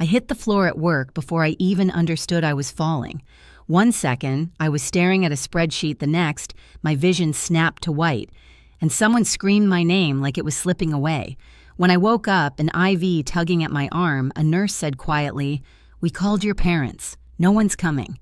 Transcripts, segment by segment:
I hit the floor at work before I even understood I was falling. One second, I was staring at a spreadsheet. The next, my vision snapped to white, and someone screamed my name like it was slipping away. When I woke up, an IV tugging at my arm, a nurse said quietly, "We called your parents. No one's coming."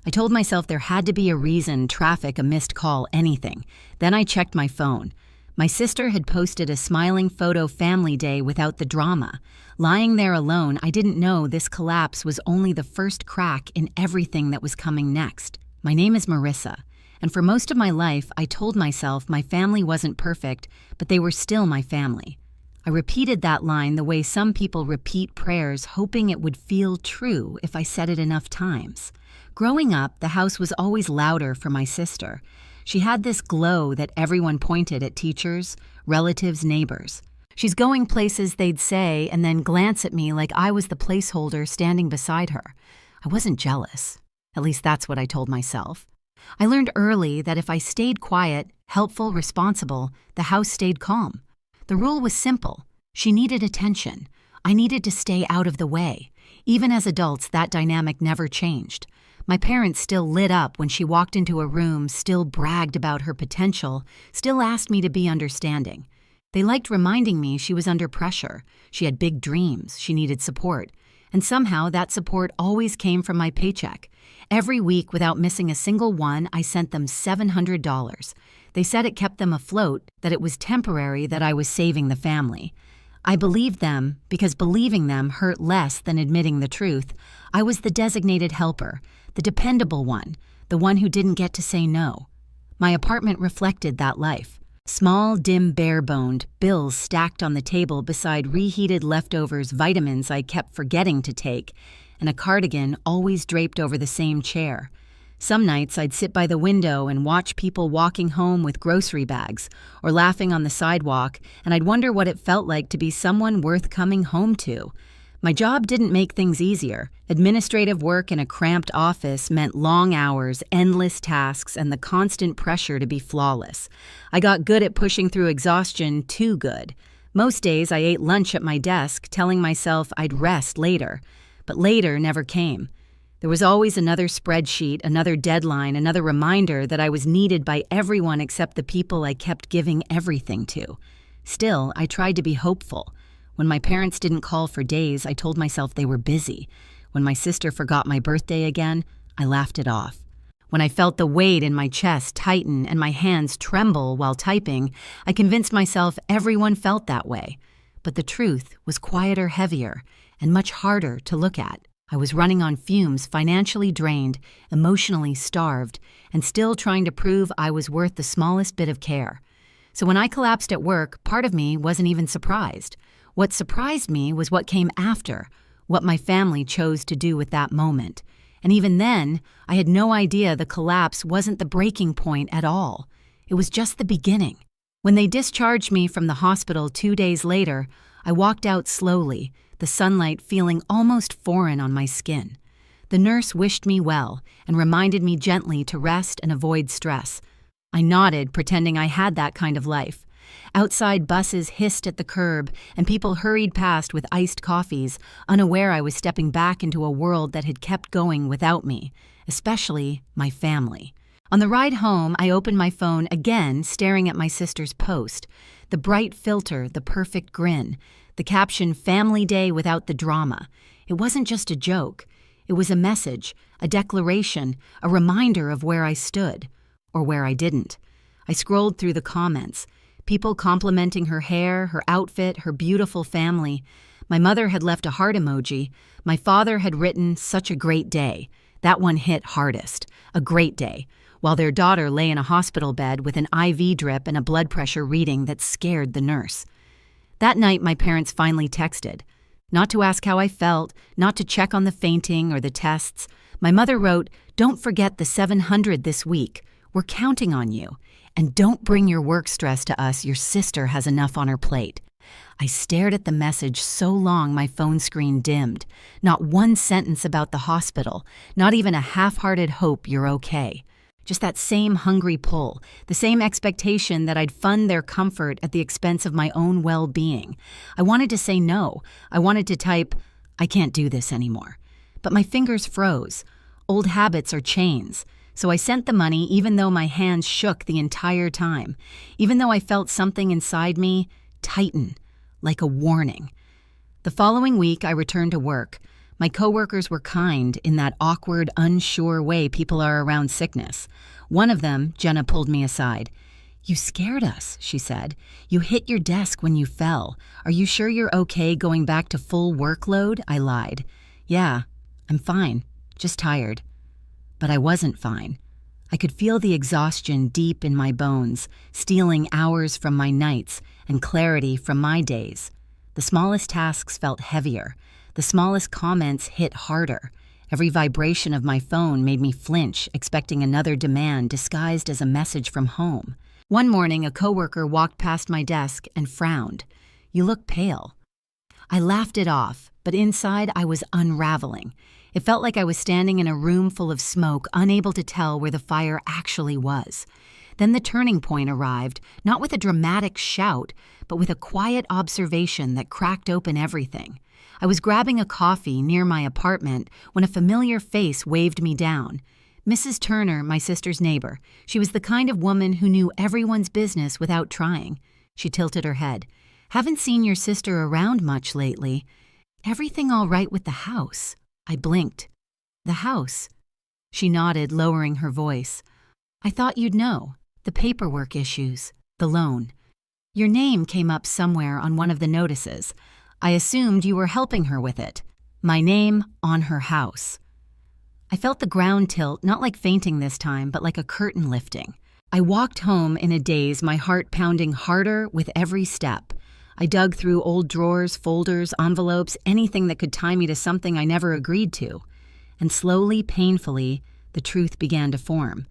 I told myself there had to be a reason, traffic, a missed call, anything. Then I checked my phone. My sister had posted a smiling photo, family day without the drama. Lying there alone, I didn't know this collapse was only the first crack in everything that was coming next. My name is Marissa, and for most of my life, I told myself my family wasn't perfect, but they were still my family. I repeated that line the way some people repeat prayers, hoping it would feel true if I said it enough times. Growing up, the house was always louder for my sister. She had this glow that everyone pointed at: teachers, relatives, neighbors. "She's going places," they'd say, and then glance at me like I was the placeholder standing beside her. I wasn't jealous. At least that's what I told myself. I learned early that if I stayed quiet, helpful, responsible, the house stayed calm. The rule was simple. She needed attention. I needed to stay out of the way. Even as adults, that dynamic never changed. My parents still lit up when she walked into a room, still bragged about her potential, still asked me to be understanding. They liked reminding me she was under pressure. She had big dreams. She needed support. And somehow that support always came from my paycheck. Every week, without missing a single one, I sent them $700. They said it kept them afloat, that it was temporary, that I was saving the family. I believed them because believing them hurt less than admitting the truth. I was the designated helper, the dependable one, the one who didn't get to say no. My apartment reflected that life. Small, dim, bare-boned, bills stacked on the table beside reheated leftovers, vitamins I kept forgetting to take, and a cardigan always draped over the same chair. Some nights I'd sit by the window and watch people walking home with grocery bags or laughing on the sidewalk, and I'd wonder what it felt like to be someone worth coming home to. My job didn't make things easier. Administrative work in a cramped office meant long hours, endless tasks, and the constant pressure to be flawless. I got good at pushing through exhaustion, too good. Most days I ate lunch at my desk, telling myself I'd rest later. But later never came. There was always another spreadsheet, another deadline, another reminder that I was needed by everyone except the people I kept giving everything to. Still, I tried to be hopeful. When my parents didn't call for days, I told myself they were busy. When my sister forgot my birthday again, I laughed it off. When I felt the weight in my chest tighten and my hands tremble while typing, I convinced myself everyone felt that way. But the truth was quieter, heavier, and much harder to look at. I was running on fumes, financially drained, emotionally starved, and still trying to prove I was worth the smallest bit of care. So when I collapsed at work, part of me wasn't even surprised. What surprised me was what came after, what my family chose to do with that moment. And even then, I had no idea the collapse wasn't the breaking point at all. It was just the beginning. When they discharged me from the hospital 2 days later, I walked out slowly, the sunlight feeling almost foreign on my skin. The nurse wished me well and reminded me gently to rest and avoid stress. I nodded, pretending I had that kind of life. Outside, buses hissed at the curb, and people hurried past with iced coffees, unaware I was stepping back into a world that had kept going without me, especially my family. On the ride home, I opened my phone again, staring at my sister's post. The bright filter, the perfect grin. The caption, "Family Day without the drama." It wasn't just a joke. It was a message, a declaration, a reminder of where I stood, or where I didn't. I scrolled through the comments. People complimenting her hair, her outfit, her beautiful family. My mother had left a heart emoji. My father had written, "Such a great day." That one hit hardest. A great day. While their daughter lay in a hospital bed with an IV drip and a blood pressure reading that scared the nurse. That night, my parents finally texted. Not to ask how I felt, not to check on the fainting or the tests. My mother wrote, "Don't forget the 700 this week. We're counting on you. And don't bring your work stress to us. Your sister has enough on her plate." I stared at the message so long my phone screen dimmed. Not one sentence about the hospital, not even a half-hearted hope you're okay. Just that same hungry pull, the same expectation that I'd fund their comfort at the expense of my own well-being. I wanted to say no. I wanted to type, I can't do this anymore. But my fingers froze. Old habits are chains. So I sent the money even though my hands shook the entire time, even though I felt something inside me tighten, like a warning. The following week, I returned to work. My coworkers were kind in that awkward, unsure way people are around sickness. One of them, Jenna, pulled me aside. "You scared us," she said. "You hit your desk when you fell. Are you sure you're okay going back to full workload?" I lied. "Yeah, I'm fine, just tired." But I wasn't fine. I could feel the exhaustion deep in my bones, stealing hours from my nights and clarity from my days. The smallest tasks felt heavier. The smallest comments hit harder. Every vibration of my phone made me flinch, expecting another demand disguised as a message from home. One morning, a coworker walked past my desk and frowned. "You look pale." I laughed it off, but inside I was unraveling. It felt like I was standing in a room full of smoke, unable to tell where the fire actually was. Then the turning point arrived, not with a dramatic shout, but with a quiet observation that cracked open everything. I was grabbing a coffee near my apartment when a familiar face waved me down. Mrs. Turner, my sister's neighbor. She was the kind of woman who knew everyone's business without trying. She tilted her head. "Haven't seen your sister around much lately. Everything all right with the house?" I blinked. "The house?" She nodded, lowering her voice. "I thought you'd know. The paperwork issues. The loan. Your name came up somewhere on one of the notices. I assumed you were helping her with it. My name on her house." I felt the ground tilt, not like fainting this time, but like a curtain lifting. I walked home in a daze, my heart pounding harder with every step. I dug through old drawers, folders, envelopes, anything that could tie me to something I never agreed to. And slowly, painfully, the truth began to form.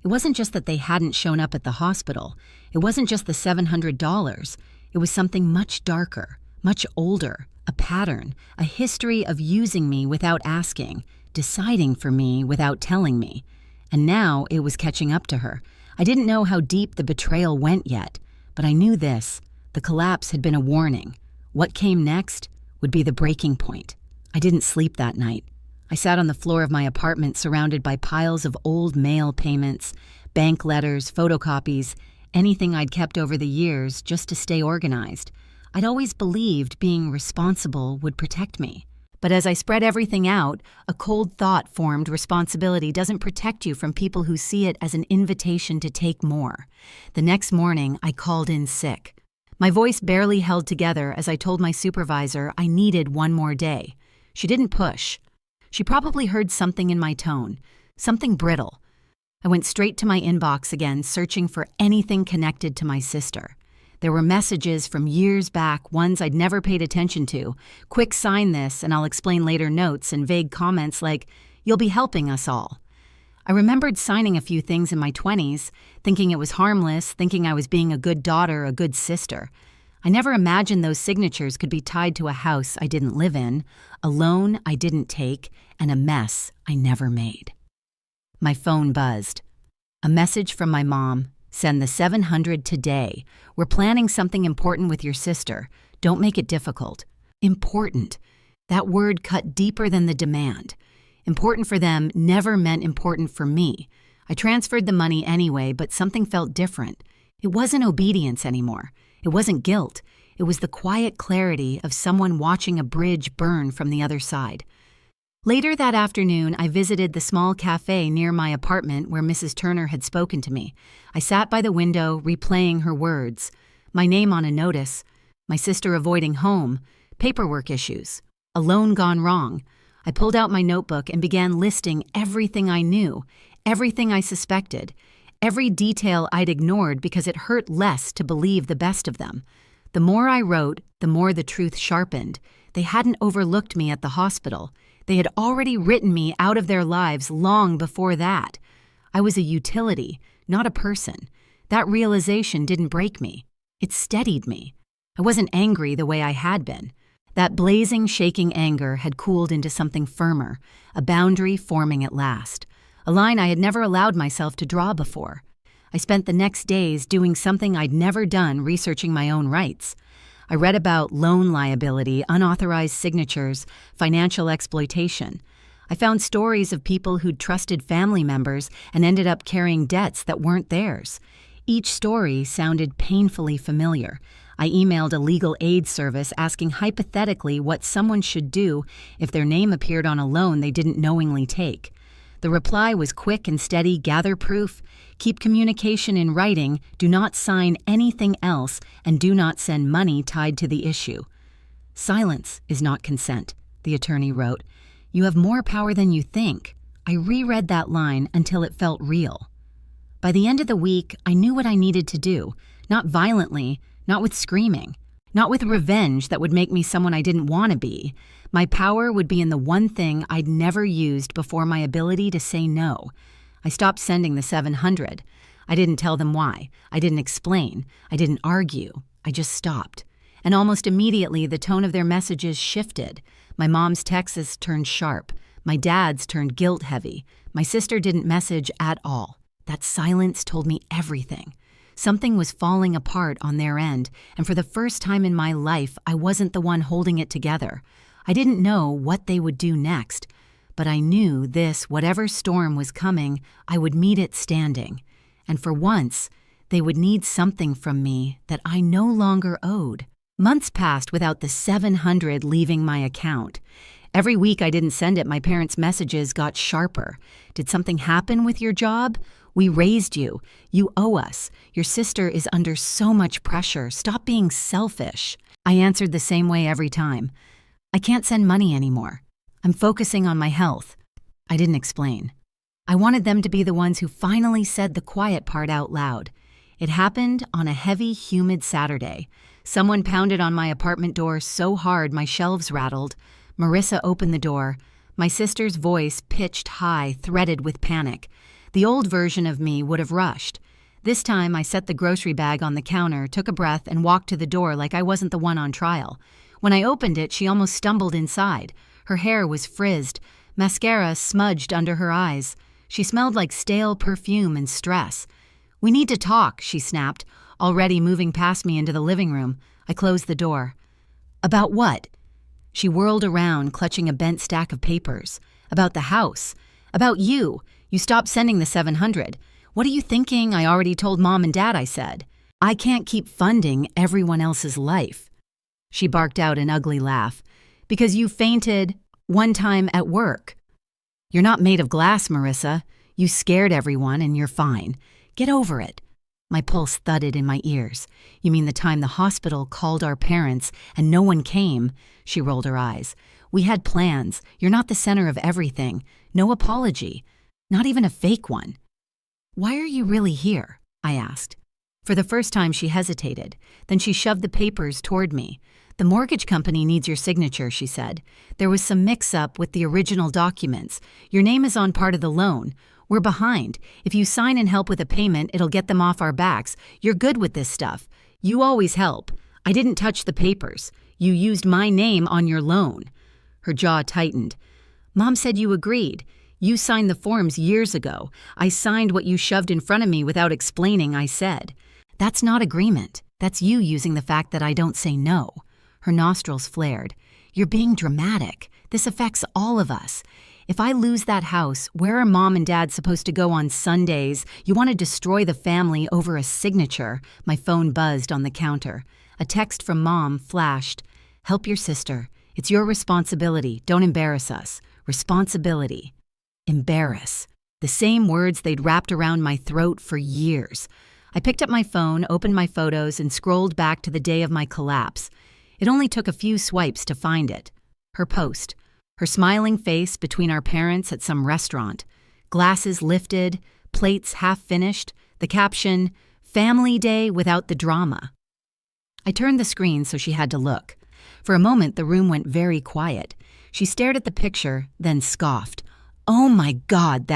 It wasn't just that they hadn't shown up at the hospital. It wasn't just the $700. It was something much darker, much older, a pattern, a history of using me without asking, deciding for me without telling me. And now it was catching up to her. I didn't know how deep the betrayal went yet, but I knew this. The collapse had been a warning. What came next would be the breaking point. I didn't sleep that night. I sat on the floor of my apartment surrounded by piles of old mail payments, bank letters, photocopies, anything I'd kept over the years just to stay organized. I'd always believed being responsible would protect me. But as I spread everything out, a cold thought formed: responsibility doesn't protect you from people who see it as an invitation to take more. The next morning, I called in sick. My voice barely held together as I told my supervisor I needed one more day. She didn't push. She probably heard something in my tone, something brittle. I went straight to my inbox again, searching for anything connected to my sister. There were messages from years back, ones I'd never paid attention to. "Quick sign this and I'll explain later" notes, and vague comments like, "You'll be helping us all." I remembered signing a few things in my 20s, thinking it was harmless, thinking I was being a good daughter, a good sister. I never imagined those signatures could be tied to a house I didn't live in, a loan I didn't take, and a mess I never made. My phone buzzed. A message from my mom. "Send the $700 today. We're planning something important with your sister. Don't make it difficult." Important. That word cut deeper than the demand. Important for them never meant important for me. I transferred the money anyway, but something felt different. It wasn't obedience anymore. It wasn't guilt. It was the quiet clarity of someone watching a bridge burn from the other side. Later that afternoon, I visited the small cafe near my apartment where Mrs. Turner had spoken to me. I sat by the window, replaying her words. My name on a notice. My sister avoiding home. Paperwork issues. A loan gone wrong. I pulled out my notebook and began listing everything I knew, everything I suspected, every detail I'd ignored because it hurt less to believe the best of them. The more I wrote, the more the truth sharpened. They hadn't overlooked me at the hospital. They had already written me out of their lives long before that. I was a utility, not a person. That realization didn't break me. It steadied me. I wasn't angry the way I had been. That blazing, shaking anger had cooled into something firmer, a boundary forming at last, a line I had never allowed myself to draw before. I spent the next days doing something I'd never done, researching my own rights. I read about loan liability, unauthorized signatures, financial exploitation. I found stories of people who'd trusted family members and ended up carrying debts that weren't theirs. Each story sounded painfully familiar. I emailed a legal aid service asking hypothetically what someone should do if their name appeared on a loan they didn't knowingly take. The reply was quick and steady: gather proof, keep communication in writing, do not sign anything else, and do not send money tied to the issue. Silence is not consent, the attorney wrote. You have more power than you think. I reread that line until it felt real. By the end of the week, I knew what I needed to do, not violently, not with screaming, not with revenge that would make me someone I didn't want to be. My power would be in the one thing I'd never used before: my ability to say no. I stopped sending the 700. I didn't tell them why. I didn't explain. I didn't argue. I just stopped. And almost immediately, the tone of their messages shifted. My mom's texts turned sharp. My dad's turned guilt-heavy. My sister didn't message at all. That silence told me everything. Something was falling apart on their end, and for the first time in my life, I wasn't the one holding it together. I didn't know what they would do next, but I knew whatever storm was coming, I would meet it standing. And for once, they would need something from me that I no longer owed. Months passed without the 700 leaving my account. Every week I didn't send it, my parents' messages got sharper. Did something happen with your job? We raised you. You owe us. Your sister is under so much pressure. Stop being selfish. I answered the same way every time. I can't send money anymore. I'm focusing on my health. I didn't explain. I wanted them to be the ones who finally said the quiet part out loud. It happened on a heavy, humid Saturday. Someone pounded on my apartment door so hard my shelves rattled. Marissa opened the door. My sister's voice, pitched high, threaded with panic. The old version of me would have rushed. This time, I set the grocery bag on the counter, took a breath, and walked to the door like I wasn't the one on trial. When I opened it, she almost stumbled inside. Her hair was frizzed, mascara smudged under her eyes. She smelled like stale perfume and stress. "We need to talk," she snapped, already moving past me into the living room. I closed the door. "About what?" She whirled around, clutching a bent stack of papers. "About the house. About you. You stopped sending the 700. What are you thinking? I already told Mom and Dad," I said. "I can't keep funding everyone else's life." She barked out an ugly laugh. "Because you fainted one time at work." "You're not made of glass, Marissa. You scared everyone and you're fine. Get over it." My pulse thudded in my ears. "You mean the time the hospital called our parents and no one came?" She rolled her eyes. "We had plans. You're not the center of everything. No apology. Not even a fake one." "Why are you really here?" I asked. For the first time, she hesitated. Then she shoved the papers toward me. "The mortgage company needs your signature," she said. "There was some mix-up with the original documents. Your name is on part of the loan. We're behind. If you sign and help with a payment, it'll get them off our backs. You're good with this stuff. You always help. I didn't touch the papers. You used my name on your loan." Her jaw tightened. "Mom said you agreed. You signed the forms years ago. I signed what you shoved in front of me without explaining," I said. "That's not agreement. That's you using the fact that I don't say no." Her nostrils flared. "You're being dramatic. This affects all of us. If I lose that house, where are Mom and Dad supposed to go on Sundays? You want to destroy the family over a signature." My phone buzzed on the counter. A text from Mom flashed. "Help your sister. It's your responsibility. Don't embarrass us. Responsibility." Embarrass. The same words they'd wrapped around my throat for years. I picked up my phone, opened my photos, and scrolled back to the day of my collapse. It only took a few swipes to find it. Her post. Her smiling face between our parents at some restaurant. Glasses lifted, plates half finished. The caption, "Family Day without the drama." I turned the screen so she had to look. For a moment, the room went very quiet. She stared at the picture, then scoffed. "Oh my God,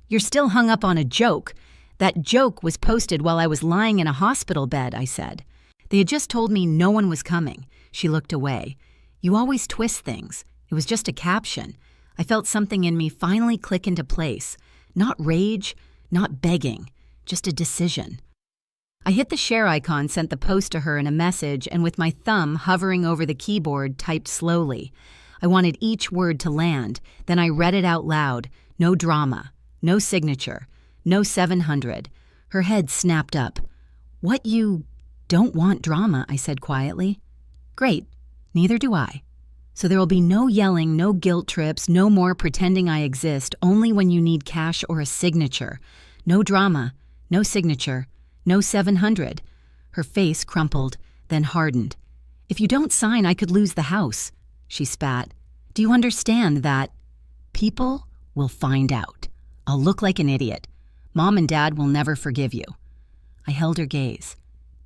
you're still hung up on a joke. That joke was posted while I was lying in a hospital bed," I said. "They had just told me no one was coming." She looked away. "You always twist things. It was just a caption." I felt something in me finally click into place. Not rage, not begging, just a decision. I hit the share icon, sent the post to her in a message, and with my thumb hovering over the keyboard, typed slowly. I wanted each word to land. Then I read it out loud. No drama. No signature. No 700. Her head snapped up. What, you don't want drama? I said quietly. Great. Neither do I. So there will be no yelling, no guilt trips, no more pretending I exist, only when you need cash or a signature. No drama. No signature. No 700. Her face crumpled, then hardened. If you don't sign, I could lose the house. She spat. Do you understand that? People will find out. I'll look like an idiot. Mom and Dad will never forgive you. I held her gaze.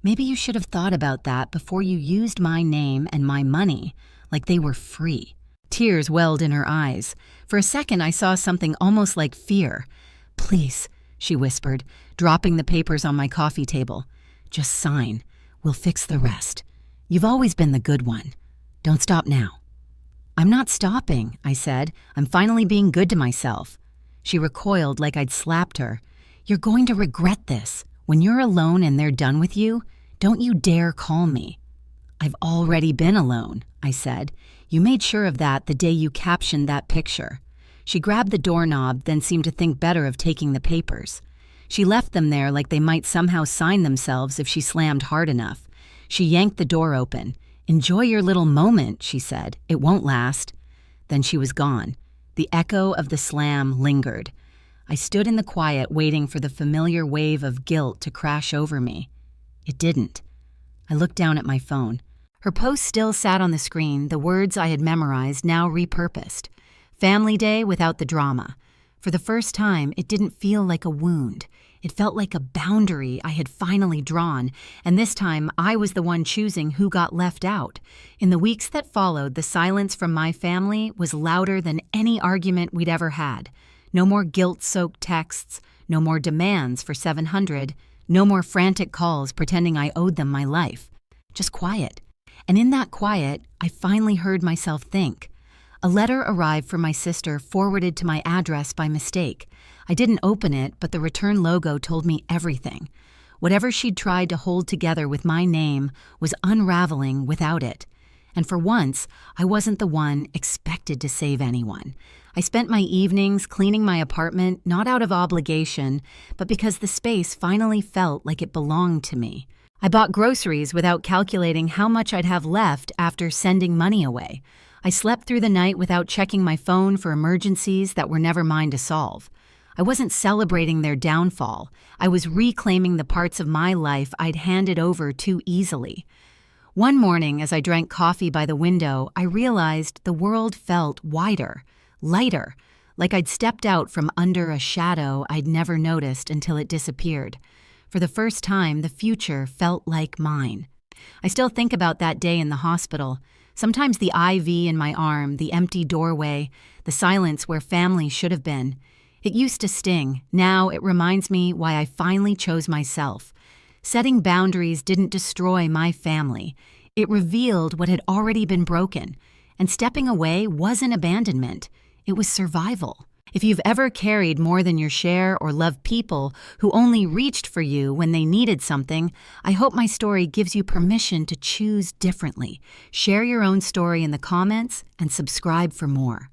Maybe you should have thought about that before you used my name and my money like they were free. Tears welled in her eyes. For a second, I saw something almost like fear. Please, she whispered, dropping the papers on my coffee table. Just sign. We'll fix the rest. You've always been the good one. Don't stop now. I'm not stopping, I said. I'm finally being good to myself. She recoiled like I'd slapped her. You're going to regret this. When you're alone and they're done with you, don't you dare call me. I've already been alone, I said. You made sure of that the day you captioned that picture. She grabbed the doorknob, then seemed to think better of taking the papers. She left them there like they might somehow sign themselves if she slammed hard enough. She yanked the door open. Enjoy your little moment, she said. It won't last. Then she was gone. The echo of the slam lingered. I stood in the quiet, waiting for the familiar wave of guilt to crash over me. It didn't. I looked down at my phone. Her post still sat on the screen, the words I had memorized now repurposed. Family day without the drama. For the first time, it didn't feel like a wound. It felt like a boundary I had finally drawn, and this time I was the one choosing who got left out. In the weeks that followed, the silence from my family was louder than any argument we'd ever had. No more guilt-soaked texts, no more demands for 700, no more frantic calls pretending I owed them my life. Just quiet. And in that quiet, I finally heard myself think. A letter arrived from my sister forwarded to my address by mistake. I didn't open it, but the return logo told me everything. Whatever she'd tried to hold together with my name was unraveling without it. And for once, I wasn't the one expected to save anyone. I spent my evenings cleaning my apartment, not out of obligation, but because the space finally felt like it belonged to me. I bought groceries without calculating how much I'd have left after sending money away. I slept through the night without checking my phone for emergencies that were never mine to solve. I wasn't celebrating their downfall. I was reclaiming the parts of my life I'd handed over too easily. One morning, as I drank coffee by the window, I realized the world felt wider, lighter, like I'd stepped out from under a shadow I'd never noticed until it disappeared. For the first time, the future felt like mine. I still think about that day in the hospital. Sometimes the IV in my arm, the empty doorway, the silence where family should have been. It used to sting. Now it reminds me why I finally chose myself. Setting boundaries didn't destroy my family. It revealed what had already been broken. And stepping away wasn't abandonment. It was survival. If you've ever carried more than your share or loved people who only reached for you when they needed something, I hope my story gives you permission to choose differently. Share your own story in the comments and subscribe for more.